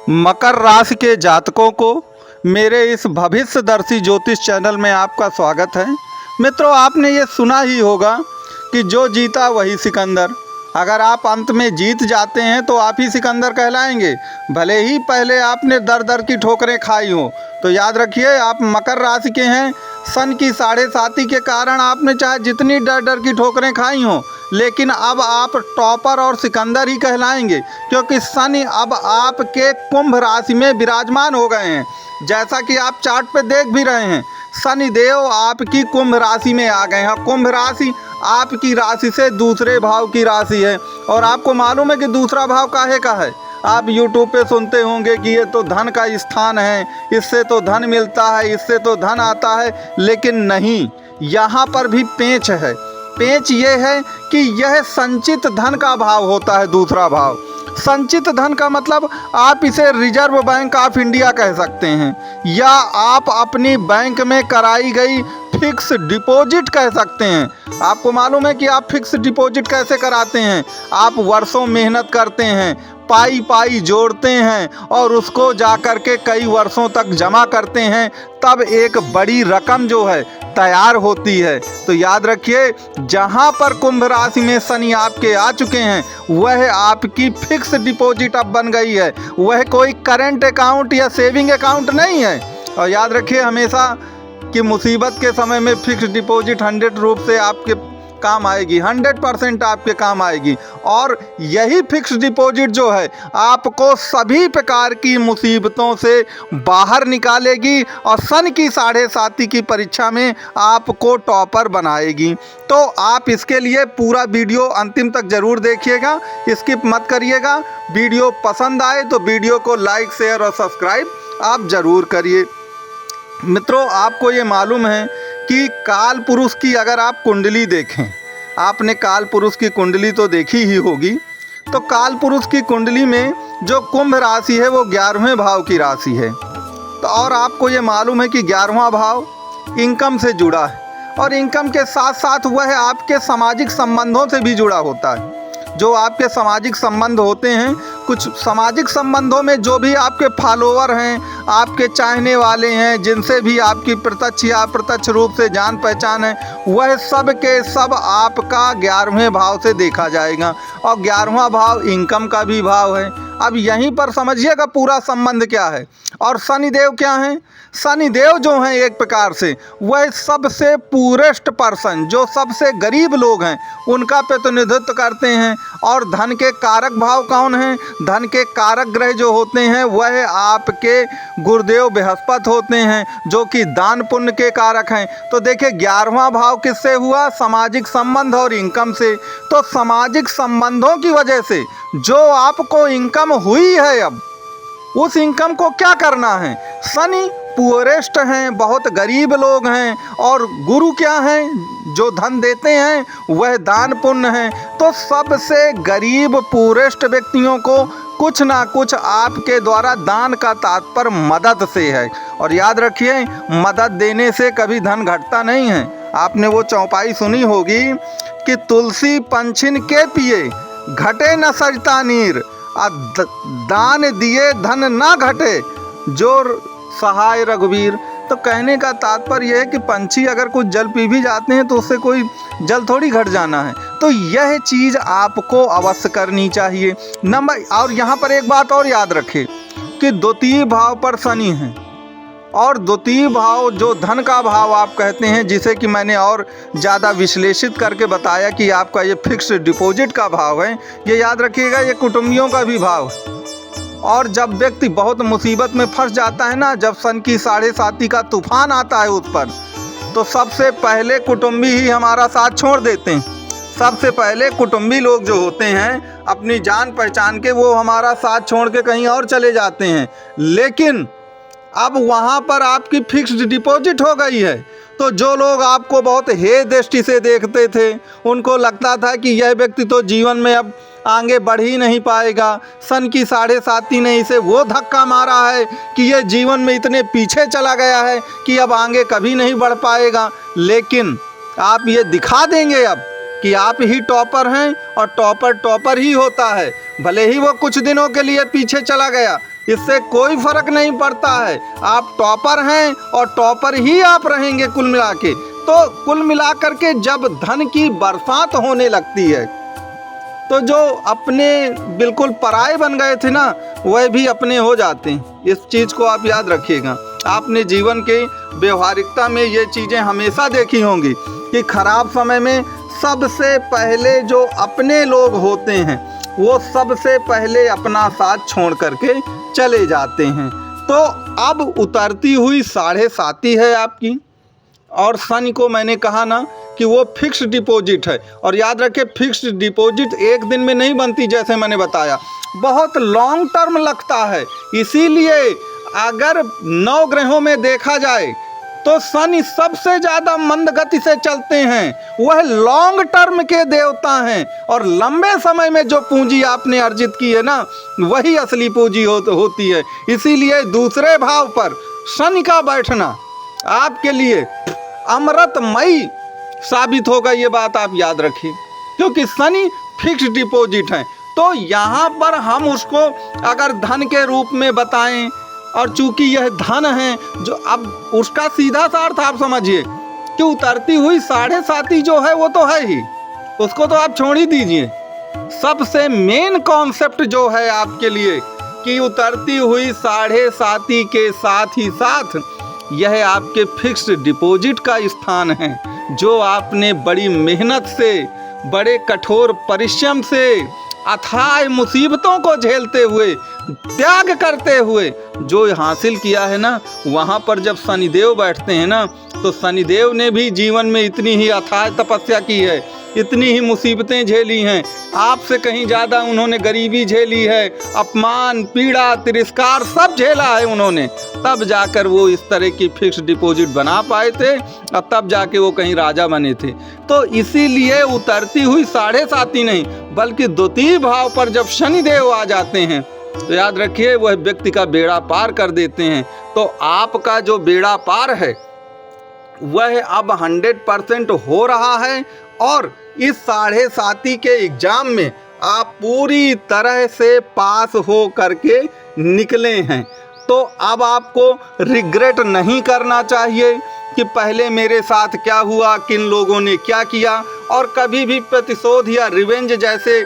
मकर राशि के जातकों को मेरे इस भविष्यदर्शी ज्योतिष चैनल में आपका स्वागत है। मित्रों, आपने ये सुना ही होगा कि जो जीता वही सिकंदर। अगर आप अंत में जीत जाते हैं तो आप ही सिकंदर कहलाएंगे, भले ही पहले आपने दर दर की ठोकरें खाई हो। तो याद रखिए, आप मकर राशि के हैं। सन की 7.5 के कारण आपने चाहे जितनी डर डर की ठोकरें खाई हों, लेकिन अब आप टॉपर और सिकंदर ही कहलाएंगे, क्योंकि शनि अब आपके कुंभ राशि में विराजमान हो गए हैं। जैसा कि आप चार्ट पे देख भी रहे हैं, शनि देव आपकी कुंभ राशि में आ गए हैं। कुंभ राशि आपकी राशि से दूसरे भाव की राशि है, और आपको मालूम है कि दूसरा भाव काहे का है। आप YouTube पे सुनते होंगे कि ये तो धन का स्थान है, इससे तो धन मिलता है, इससे तो धन आता है, लेकिन नहीं, यहाँ पर भी पेंच है। पेंच ये है कि यह संचित धन का भाव होता है। दूसरा भाव संचित धन का मतलब आप इसे रिजर्व बैंक ऑफ इंडिया कह सकते हैं, या आप अपनी बैंक में कराई गई फिक्स डिपॉजिट कह सकते हैं। आपको मालूम है कि आप फिक्स डिपॉजिट कैसे कराते हैं। आप वर्षों मेहनत करते हैं, पाई पाई जोड़ते हैं और उसको जा कर के कई वर्षों तक जमा करते हैं, तब एक बड़ी रकम जो है तैयार होती है। तो याद रखिए, जहां पर कुंभ राशि में शनि आपके आ चुके हैं, वह आपकी फिक्स डिपॉजिट अब बन गई है। वह कोई करंट अकाउंट या सेविंग अकाउंट नहीं है। और याद रखिए हमेशा कि मुसीबत के समय में फिक्स डिपॉजिट 100 रूप से आपके काम आएगी, 100% आपके काम आएगी। और यही फिक्स डिपॉजिट जो है आपको सभी प्रकार की मुसीबतों से बाहर निकालेगी और सन की 7.5 की परीक्षा में आपको टॉपर बनाएगी। तो आप इसके लिए पूरा वीडियो अंतिम तक ज़रूर देखिएगा, स्किप मत करिएगा। वीडियो पसंद आए तो वीडियो को लाइक, शेयर और सब्सक्राइब आप ज़रूर करिए। मित्रों, आपको ये मालूम है कि काल पुरुष की अगर आप कुंडली देखें, आपने काल पुरुष की कुंडली तो देखी ही होगी। तो काल पुरुष की कुंडली में जो कुंभ राशि है वो 11वें भाव की राशि है। तो और आपको ये मालूम है कि 11वां भाव इनकम से जुड़ा है, और इनकम के साथ साथ वह आपके सामाजिक संबंधों से भी जुड़ा होता है। जो आपके सामाजिक संबंध होते हैं, कुछ सामाजिक संबंधों में जो भी आपके फॉलोअर हैं, आपके चाहने वाले हैं, जिनसे भी आपकी प्रत्यक्ष या अप्रत्यक्ष रूप से जान पहचान है, वह सब के सब आपका 11वें भाव से देखा जाएगा। और 11वां भाव इनकम का भी भाव है। अब यहीं पर समझिएगा पूरा संबंध क्या है। और शनिदेव क्या हैं? शनिदेव जो हैं एक प्रकार से वह सबसे पूरेस्ट पर्सन, जो सबसे गरीब लोग हैं, उनका प्रतिनिधित्व करते हैं। और धन के कारक भाव कौन हैं? धन के कारक ग्रह जो होते हैं वह आपके गुरुदेव बृहस्पति होते हैं, जो कि दान पुण्य के कारक हैं। तो देखिए 11वां भाव किससे हुआ? सामाजिक संबंध और इनकम से। तो सामाजिक संबंधों की वजह से जो आपको इनकम हुई है, अब उस इनकम को क्या करना है? शनि पुअरेस्ट हैं, बहुत गरीब लोग हैं, और गुरु क्या हैं? जो धन देते हैं वह दान पुण्य हैं। तो सबसे गरीब पुअरेस्ट व्यक्तियों को कुछ ना कुछ आपके द्वारा दान का तात्पर्य मदद से है। और याद रखिए, मदद देने से कभी धन घटता नहीं है। आपने वो चौपाई सुनी होगी कि तुलसी पंछिन के पिए घटे न सजता नीर, दान दिए धन ना घटे, जो सहाय रघुवीर। तो कहने का तात्पर्य यह है कि पंछी अगर कुछ जल पी भी जाते हैं तो उससे कोई जल थोड़ी घट जाना है। तो यह चीज़ आपको अवश्य करनी चाहिए। और यहाँ पर एक बात और याद रखें कि द्वितीय भाव पर शनि है, और द्वितीय भाव जो धन का भाव आप कहते हैं, जिसे कि मैंने और ज़्यादा विश्लेषित करके बताया कि आपका ये फिक्स डिपॉजिट का भाव है। ये याद रखिएगा, ये कुटुंबियों का भी भाव है। और जब व्यक्ति बहुत मुसीबत में फंस जाता है ना, जब सन की 7.5 का तूफान आता है उस पर, तो सबसे पहले कुटुंबी ही हमारा साथ छोड़ देते हैं। सबसे पहले कुटुंबी लोग जो होते हैं, अपनी जान पहचान के, वो हमारा साथ छोड़ के कहीं और चले जाते हैं। लेकिन अब वहाँ पर आपकी फिक्स्ड डिपॉजिट हो गई है। तो जो लोग आपको बहुत हे दृष्टि से देखते थे, उनको लगता था कि यह व्यक्ति तो जीवन में अब आगे बढ़ ही नहीं पाएगा। सन की 7.5 ने इसे वो धक्का मारा है कि यह जीवन में इतने पीछे चला गया है कि अब आगे कभी नहीं बढ़ पाएगा। लेकिन आप ये दिखा देंगे अब कि आप ही टॉपर हैं, और टॉपर टॉपर ही होता है। भले ही वो कुछ दिनों के लिए पीछे चला गया, इससे कोई फर्क नहीं पड़ता है। आप टॉपर हैं और टॉपर ही आप रहेंगे कुल मिला के। तो कुल मिलाकर के जब धन की बरसात होने लगती है तो जो अपने बिल्कुल पराये बन गए थे ना, वह भी अपने हो जाते हैं। इस चीज़ को आप याद रखिएगा। आपने जीवन के व्यवहारिकता में ये चीज़ें हमेशा देखी होंगी कि खराब समय में सबसे पहले जो अपने लोग होते हैं वो सबसे पहले अपना साथ छोड़ करके चले जाते हैं। तो अब उतरती हुई 7.5 है आपकी, और शनि को मैंने कहा ना कि वो फिक्स्ड डिपॉजिट है। और याद रखें, फिक्स्ड डिपॉजिट एक दिन में नहीं बनती, जैसे मैंने बताया बहुत लॉन्ग टर्म लगता है। इसीलिए अगर 9 ग्रहों में देखा जाए तो शनि सबसे ज़्यादा मंद गति से चलते हैं। वह लॉन्ग टर्म के देवता हैं और लंबे समय में जो पूंजी आपने अर्जित की है ना, वही असली पूंजी होती है। इसीलिए दूसरे भाव पर शनि का बैठना आपके लिए अमृतमयी साबित होगा। ये बात आप याद रखिए, क्योंकि शनि फिक्स्ड डिपॉजिट है। तो यहाँ पर हम उसको अगर धन के रूप में बताएं, और चूंकि यह धन है जो अब उसका सीधा सा अर्थ आप समझिए कि उतरती हुई 7.5 जो है वो तो है ही, उसको तो आप छोड़ ही दीजिए। सबसे मेन कॉन्सेप्ट जो है आपके लिए कि उतरती हुई 7.5 के साथ ही साथ यह आपके फिक्स्ड डिपॉजिट का स्थान है, जो आपने बड़ी मेहनत से, बड़े कठोर परिश्रम से, अथाह मुसीबतों को झेलते हुए, त्याग करते हुए जो हासिल किया है ना, वहाँ पर जब शनिदेव बैठते हैं ना, तो शनिदेव ने भी जीवन में इतनी ही अथाह तपस्या की है, इतनी ही मुसीबतें झेली हैं। आपसे कहीं ज़्यादा उन्होंने गरीबी झेली है, अपमान, पीड़ा, तिरस्कार सब झेला है उन्होंने। तब जाकर वो इस तरह की फिक्स डिपॉजिट बना पाए थे और तब जाके वो कहीं राजा बने थे। तो इसीलिए उतरती हुई 7.5 नहीं बल्कि द्वितीय भाव पर जब शनिदेव आ जाते हैं तो याद रखिए वह व्यक्ति का बेड़ा पार कर देते हैं। तो आपका जो बेड़ा पार है वह अब 100% हो रहा है और इस 7.5 के एग्जाम में आप पूरी तरह से पास हो करके निकले हैं। तो अब आपको रिग्रेट नहीं करना चाहिए कि पहले मेरे साथ क्या हुआ, किन लोगों ने क्या किया, और कभी भी प्रतिशोध या रिवेंज जैसे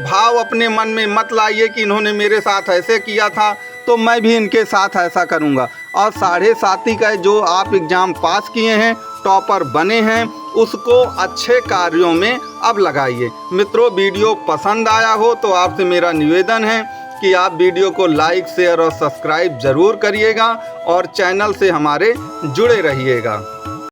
भाव अपने मन में मत लाइए कि इन्होंने मेरे साथ ऐसे किया था तो मैं भी इनके साथ ऐसा करूंगा। और 7.5 का जो आप एग्ज़ाम पास किए हैं, टॉपर बने हैं, उसको अच्छे कार्यों में अब लगाइए। मित्रों, वीडियो पसंद आया हो तो आपसे मेरा निवेदन है कि आप वीडियो को लाइक, शेयर और सब्सक्राइब ज़रूर करिएगा और चैनल से हमारे जुड़े रहिएगा।